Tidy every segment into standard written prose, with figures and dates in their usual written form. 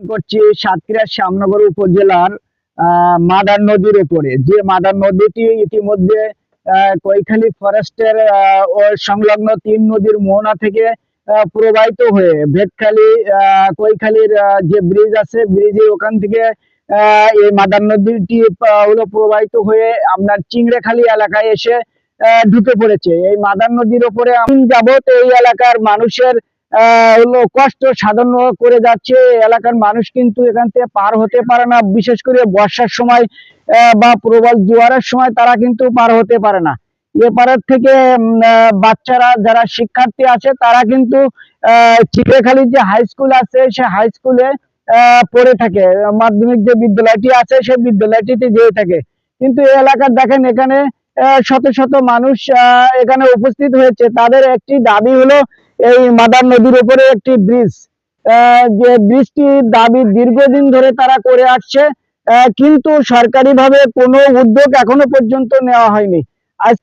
করছি সাতক্ষীরা শ্যামনগর উপজেলার মাদার নদীর উপরে, যে মাদার নদীটি ইতিমধ্যে কৈখালী ফরেস্টের ও সংলগ্ন তিন নদীর মোহনা থেকে প্রবাহিত হয়ে ভেটখালী কৈখালীর যে ব্রিজ আছে, ব্রিজের ওখান থেকে এই মাদার নদীটি হলো প্রবাহিত হয়ে আপনার চিংড়েখালী এলাকায় এসে ঢুকে পড়েছে। এই মাদার নদীর উপরে যাবত এই এলাকার মানুষের হলো কষ্ট সাধন করে যাচ্ছে। এলাকার মানুষ কিন্তু এখান থেকে পার হতে পারে না, বিশেষ করে বর্ষার সময় বা প্রবল জোয়ারের সময় তারা কিন্তু পার হতে পারে না। এপারের থেকে বাচ্চারা যারা শিক্ষার্থী আছে তারা কিন্তু চিড়েখালীর যে হাই স্কুল আছে সে হাই স্কুলে পড়ে থাকে, মাধ্যমিক যে বিদ্যালয়টি আছে সেই বিদ্যালয়টিতে যেয়ে থাকে। কিন্তু এই এলাকার দেখেন এখানে শত শত মানুষ এখানে উপস্থিত হয়েছে। তাদের একটি দাবি হলো এই মাদার নদীর উপরে একটি ব্রিজ, যে ব্রিজটির দাবি দীর্ঘদিন ধরে তারা করে আসছে, কিন্তু সরকারিভাবে কোনো উদ্যোগ এখনো পর্যন্ত নেওয়া হয়নি। আজ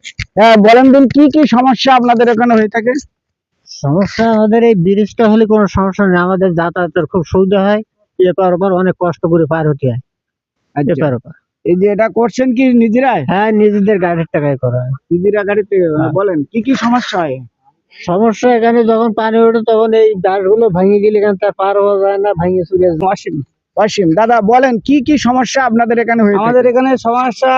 বলেন দিন কি কি সমস্যা আপনাদের এখানে হয়ে থাকে? সমস্যা আমাদের এই ব্রিজটা হলে কোনো সমস্যা নেই, আমাদের যাতায়াতের খুব সুবিধা হয়। এপার ওপার অনেক কষ্ট করে পার হতে হয়। এপার ওপার এই যে এটা করছেন কি নিজেরাই? হ্যাঁ, নিজেদের গাড়ির টাকায় করা হয়। নিজেরা গাড়িতে? বলেন কি কি সমস্যা হয়? সমস্যা এখানে যখন পানি ওঠে তখন এই গাছগুলো ভেঙে গেলে এখানে তার পার হওয়া যায় না, ভেঙে চুরে যায়। অসীম অসীম দাদা বলেন কি কি সমস্যা আপনাদের এখানে হয়ে থাকে? আমাদের এখানে সমস্যা,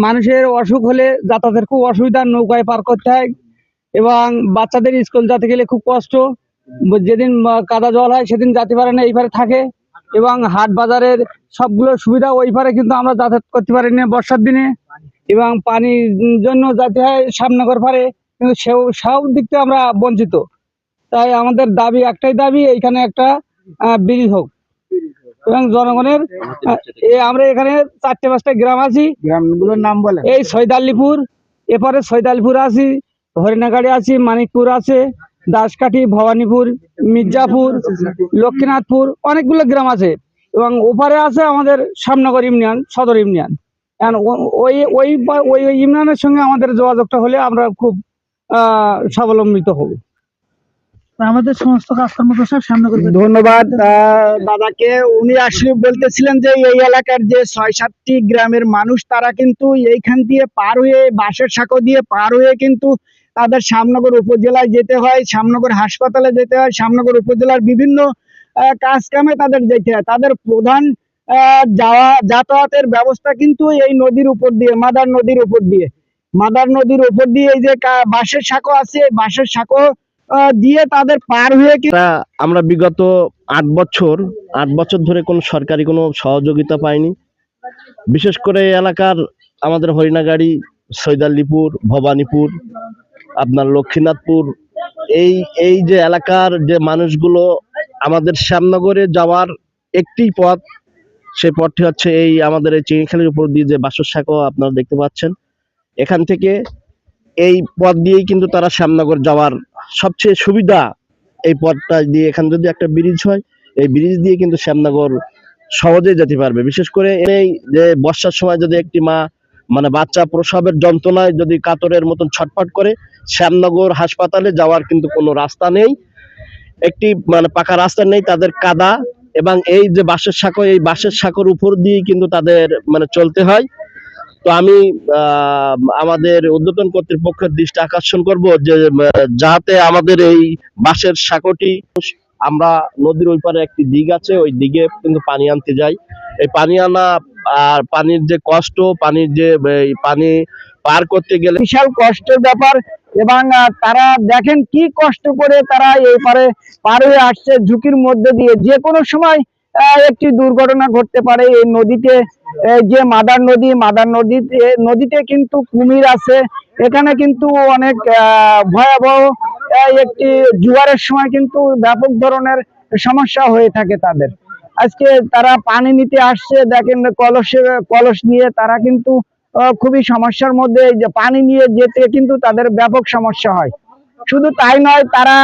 মানুষের অসুখ হলে যাতায়াতের খুব অসুবিধা, নৌকায় পার করতে হয় এবং বাচ্চাদের স্কুল যেতে গেলে খুব কষ্ট। যেদিন কাদা জল হয় সেদিন যেতে পারে না, এই পারে থাকে। এবং হাট বাজারের সবগুলো সুবিধা ওই পারে, কিন্তু আমরা যাতায়াত করতে পারি না বর্ষার দিনে। এবং পানির জন্য যেতে হয় শ্যামনগর পারে, কিন্তু সব দিক থেকে আমরা বঞ্চিত। তাই আমাদের দাবি একটাই দাবি, এইখানে একটা ব্রিজ হোক এবং জনগণের আমরা এখানে 4-5টা গ্রাম আছি। গ্রামগুলোর নাম বলেন। এই সৈদালিপুর, এপারে সৈদালিপুর আছি, হরিণাগাড়ি আছি, মানিকপুর আছে, দাসকাঠি, ভবানীপুর, মির্জাপুর, লক্ষ্মীনাথপুর, অনেকগুলো গ্রাম আছে। এবং ওপারে আছে আমাদের শ্যামনগর ইউনিয়ন, সদর ইউনিয়ন। ওই ওই ওই ইউনিয়নের সঙ্গে আমাদের যোগাযোগটা হলে আমরা খুব স্বাবলম্বিত হব। আমাদের সমস্ত কাজকর্ম তো সব সামনে করে। ধন্যবাদ দাদাকে। উনি আসলে বলতেছিলেন যে এই এলাকার যে 6-7টি গ্রামের মানুষ তারা কিন্তু এইখান দিয়ে পার হয়ে, বাঁশের সাঁকো দিয়ে পার হয়ে কিন্তু তাদের শ্যামনগর উপজেলায় যেতে হয়, শ্যামনগর হাসপাতালে যেতে হয়, শ্যামনগর উপজেলার বিভিন্ন কাজ কামে তাদের যেতে হয়। তাদের প্রধান যাতায়াতের ব্যবস্থা কিন্তু এই নদীর উপর দিয়ে, মাদার নদীর উপর দিয়ে। মাদার নদীর উপর দিয়ে এই যে বাঁশের সাঁকো আছে, বাঁশের সাঁকো দিয়ে তাদের পার হয়ে আমরা বিগত 8 বছর ধরে কোনো সরকারি কোনো সহযোগিতা পাইনি। বিশেষ করে এলাকার আমাদের হরিণাগাড়ি, সৈদালিপুর, ভবানীপুর, আপনার লক্ষ্মীনাথপুর, এই এই যে এলাকার যে মানুষগুলো, আমাদের শ্যামনগরে যাওয়ার একটি পথ, সেই পথটি হচ্ছে এই আমাদের এই চিংড়িখালীর উপর দিয়ে যে বাঁশের সাঁকো আপনারা দেখতে পাচ্ছেন, এখান থেকে এই পথ দিয়েই কিন্তু তারা শ্যামনগর যাওয়ার সবচেয়ে সুবিধা। এই পথটা দিয়ে এখানে যদি একটা ব্রিজ হয়, এই ব্রিজ দিয়ে কিন্তু শ্যামনগর সহজেই যেতে পারবে। বিশেষ করে এই যে বর্ষার সময় যদি একটি মা মানে বাচ্চা প্রসবের যন্ত্রণায় যদি কাতরের মতন ছটফট করে, শ্যামনগর হাসপাতালে যাওয়ার কিন্তু কোনো রাস্তা নেই, একটি মানে পাকা রাস্তা নেই, তাদের কাদা এবং এই যে বাঁশের সাঁকো, এই বাঁশের সাঁকোর উপর দিয়েই কিন্তু তাদের মানে চলতে হয়। তো আমি আমাদের ঊর্ধ্বতন কর্তৃপক্ষের দৃষ্টি আকর্ষণ করব যে যাতে আমাদের এই বাঁশের সাঁকোটি, আমরা নদীর ওই পারে একটি দিঘ আছে, ওই দিঘে কিন্তু পানি আনতে যাই। এই পানি আনা আর পানির যে কষ্ট, পানির যে পানি পার করতে গেলে বিশাল কষ্টের ব্যাপার। এবং তারা দেখেন কি কষ্ট করে তারা এই পারে পার হয়ে আসছে, ঝুঁকির মধ্যে দিয়ে। যে কোনো সময় একটি দুর্ঘটনা ঘটতে পারে এই নদীতে। যে মাদার নদী, মাদার নদীতে কিন্তু কুমির আছে। এখানে কিন্তু অনেক ভয়াবহ একটি জোয়ারের সময় কিন্তু ব্যাপক ধরনের সমস্যা হয়ে থাকে তাদের। আজকে তারা পানি নিতে আসছে, দেখেন কলস নিয়ে তারা কিন্তু খুবই সমস্যার মধ্যে। যে পানি নিয়ে যেতে কিন্তু তাদের ব্যাপক সমস্যা হয়। শুধু তাই নয়, তারা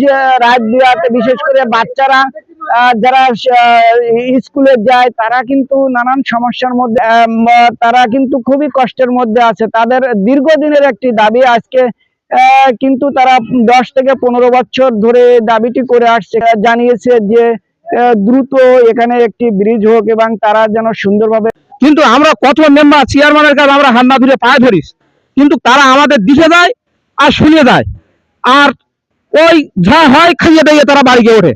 যে রাত বিরাতে বিশেষ করে বাচ্চারা যারা স্কুলে যায় তারা কিন্তু নানান সমস্যার মধ্যে, তারা কিন্তু খুবই কষ্টের মধ্যে আছে। তাদের দীর্ঘদিনের একটি দাবি, আজকে কিন্তু তারা 10 থেকে 15 বছর ধরে দাবিটি করে আসছে। জানিয়েছে যে দ্রুত এখানে একটি ব্রিজ হোক এবং তারা যেন সুন্দরভাবে। কিন্তু আমরা কত মেম্বার চেয়ারম্যানের কাছে আমরা হাত না ধরে পায়ে ধরিস, কিন্তু তারা আমাদের দিশে দেয় আর শুনিয়ে দেয়, আর ওই যা হয় খাইয়ে দিয়ে তারা বাড়ি গিয়ে ওঠে।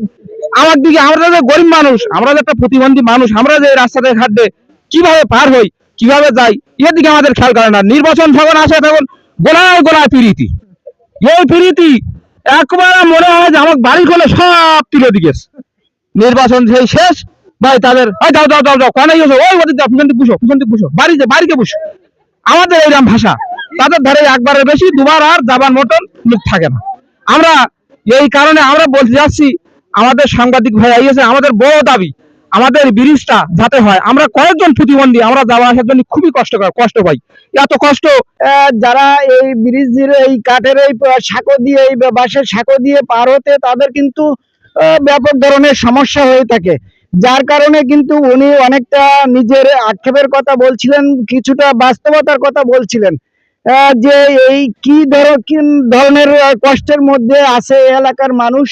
আমার দিকে আমরা যে গরিব মানুষ, আমরা যে একটা প্রতিবন্ধী মানুষ, আমরা যে রাস্তাতে ঘাটে কিভাবে পার হই, কিভাবে যাই, এর দিকে আমাদের খেয়াল করে না। নির্বাচন যখন আসে তখন গোলায় গোলায় পিরিতি, এই পিরিতি একবার মনে হয় যে আমার বাড়ি খোলে সব তুলে দিকেছে। নির্বাচন সেই শেষ ভাই তাদের যাও যাও যাও যাও কানাই ওই ওদের যাও, পিছন দিক বুঝো, পিছন দিক বুঝো, বাড়িতে বুঝো। আমাদের এইরকম ভাষা, তাদের ধারে একবারের বেশি দুবার আর যাবার মতন মুখ থাকে না। আমরা এই কারণে আমরা বলতে যাচ্ছি, আমাদের সাংবাদিক ভাই আইয়েছে, আমাদের বড় দাবি আমাদের ব্রিজটা যাতে হয়। আমরা কয়েকজন প্রতিবন্ধী, আমরা যাওয়া আসার জন্য খুবই কষ্ট পাই। এত কষ্ট যারা এই ব্রিজের এই কাঠের এই সাঁকো দিয়ে, এই বাঁশের সাঁকো দিয়ে পার হতে তাদের কিন্তু ব্যাপক ধরনের সমস্যা হয়ে থাকে, যার কারণে কিন্তু উনি অনেকটা নিজের আক্ষেপের কথা বলছিলেন, কিছুটা বাস্তবতার কথা বলছিলেন, যে এই কি ধরনের কষ্টের মধ্যে আছে এই এলাকার মানুষ,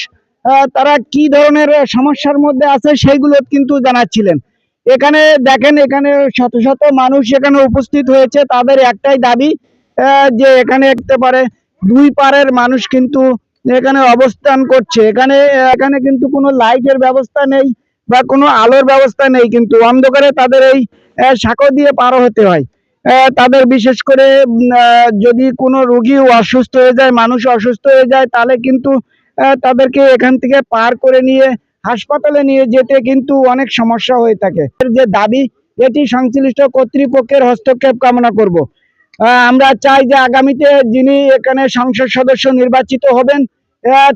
তারা কি ধরনের সমস্যার মধ্যে আছে সেইগুলো কিন্তু জানাচ্ছিলেন। এখানে দেখেন, এখানে শত শত মানুষ এখানে উপস্থিত হয়েছে, তাদের একটাই দাবি যে এখানে দেখতে পারে দুই পারের মানুষ কিন্তু এখানে অবস্থান করছে। এখানে কিন্তু কোনো লাইটের ব্যবস্থা নেই বা কোনো আলোর ব্যবস্থা নেই, কিন্তু অন্ধকারে তাদের এই সাঁকো দিয়ে পার হতে হয়। তাদের বিশেষ করে যদি কোনো রোগী অসুস্থ হয়ে যায়, মানুষ অসুস্থ হয়ে যায়, তাহলে কিন্তু তাদেরকে এখান থেকে পার করে নিয়ে হাসপাতালে নিয়ে যেতে কিন্তু অনেক সমস্যা হয়ে থাকে। এর যে দাবি, এটি সংশ্লিষ্ট কর্তৃপক্ষের হস্তক্ষেপ কামনা করব। আমরা চাই যে আগামীতে যিনি এখানে সংসদ সদস্য নির্বাচিত হবেন,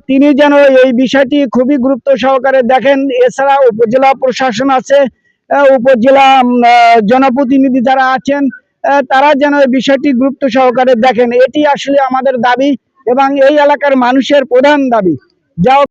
তিনি যেন এই বিষয়টি খুবই গুরুত্ব সহকারে দেখেন। এছাড়া উপজেলা প্রশাসন আছে, উপজেলা জনপ্রতিনিধি যারা আছেন, তারা যেন এই বিষয়টি গুরুত্ব সহকারে দেখেন। এটি আসলে আমাদের দাবি এবং এই এলাকার মানুষের প্রধান দাবি। যা